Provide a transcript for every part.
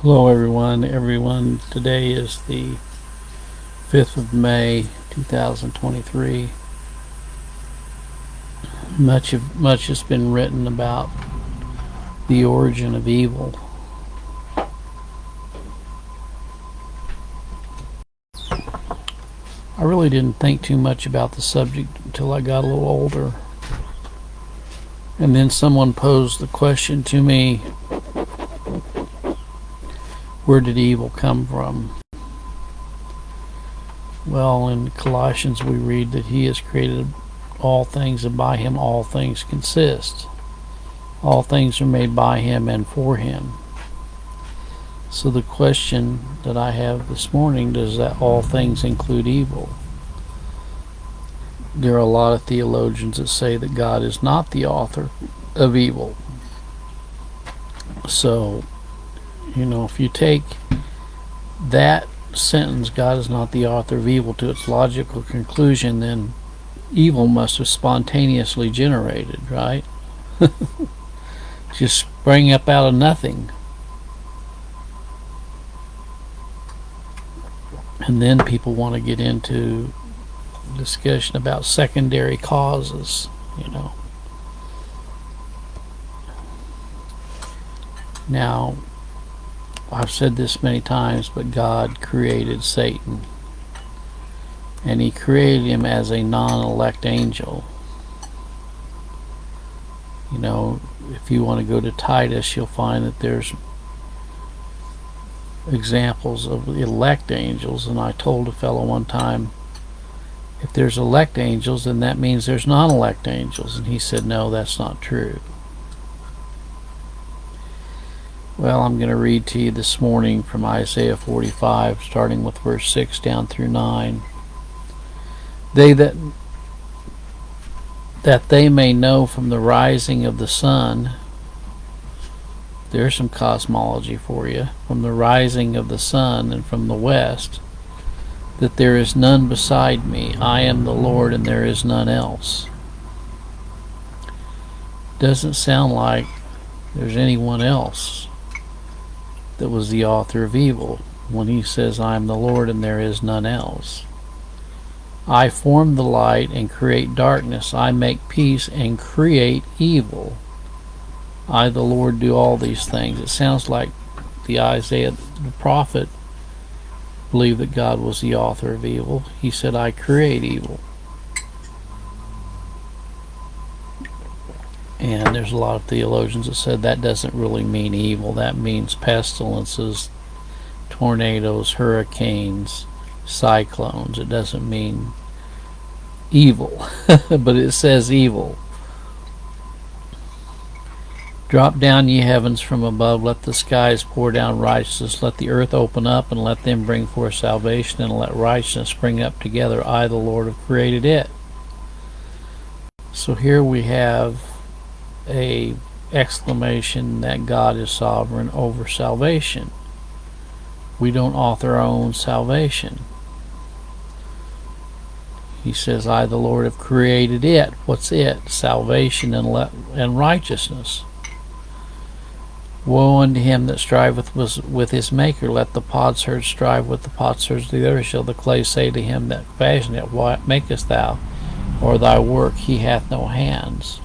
Hello everyone. Today is the 5th of May 2023. Much has been written about the origin of evil. I really didn't think too much about the subject until I got a little older. And then someone posed the question to me, where did evil come from? Well, in Colossians we read that he has created all things, and by him all things consist. All things are made by him and for him. So the question that I have this morning, does that all things include evil? There are a lot of theologians that say that God is not the author of evil. So, if you take that sentence, God is not the author of evil, to its logical conclusion, then evil must have spontaneously generated, right? Just sprang up out of nothing. And then people want to get into discussion about secondary causes, Now, I've said this many times, but God created Satan. And he created him as a non-elect angel. If you want to go to Titus, you'll find that there's examples of elect angels. And I told a fellow one time, if there's elect angels, then that means there's non-elect angels. And he said, no, that's not true. Well, I'm going to read to you this morning from Isaiah 45, starting with verse 6 down through 9. That they may know from the rising of the sun, there's some cosmology for you, from the rising of the sun and from the west, that there is none beside me. I am the Lord, and there is none else. Doesn't sound like there's anyone else that was the author of evil when he says, I am the Lord, and there is none else. I form the light and create darkness. I make peace and create evil. I, the Lord, do all these things. It sounds like the Isaiah, the prophet, believed that God was the author of evil. He said, I create evil. And there's a lot of theologians that said that doesn't really mean evil. That means pestilences, tornadoes, hurricanes, cyclones. It doesn't mean evil, but it says evil. Drop down, ye heavens, from above. Let the skies pour down righteousness. Let the earth open up, and let them bring forth salvation, and let righteousness spring up together. I, the Lord, have created it. So here we have a exclamation that God is sovereign over salvation. We don't author our own salvation. He says, I, the Lord, have created it. What's it? Salvation and righteousness. Woe unto him that striveth with his maker. Let the potsherd strive with the potsherds. The other shall the clay say to him that fashioneth, what makest thou? Or thy work, he hath no hands.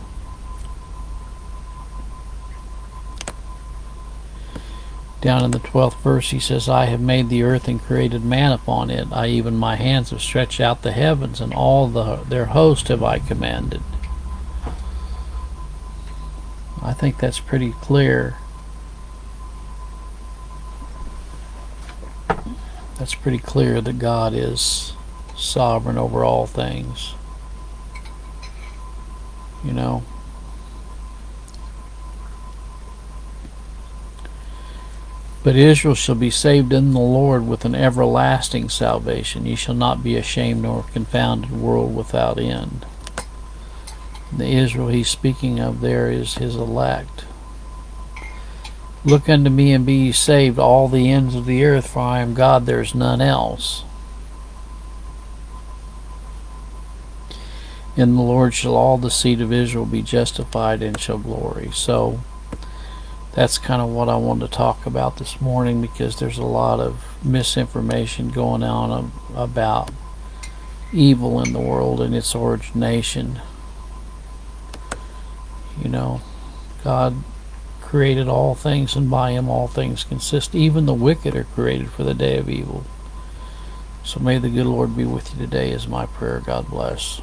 Down in the 12th verse he says, I have made the earth and created man upon it. I, even my hands, have stretched out the heavens, and all their host have I commanded. I think that's pretty clear. That's pretty clear that God is sovereign over all things. But Israel shall be saved in the Lord with an everlasting salvation. Ye shall not be ashamed nor confounded, world without end. The Israel he's speaking of there is his elect. Look unto me and be ye saved, all the ends of the earth, for I am God, there is none else. In the Lord shall all the seed of Israel be justified and shall glory. So that's kind of what I wanted to talk about this morning, because there's a lot of misinformation going on about evil in the world and its origination. You know, God created all things, and by him all things consist. Even the wicked are created for the day of evil. So may the good Lord be with you today is my prayer. God bless.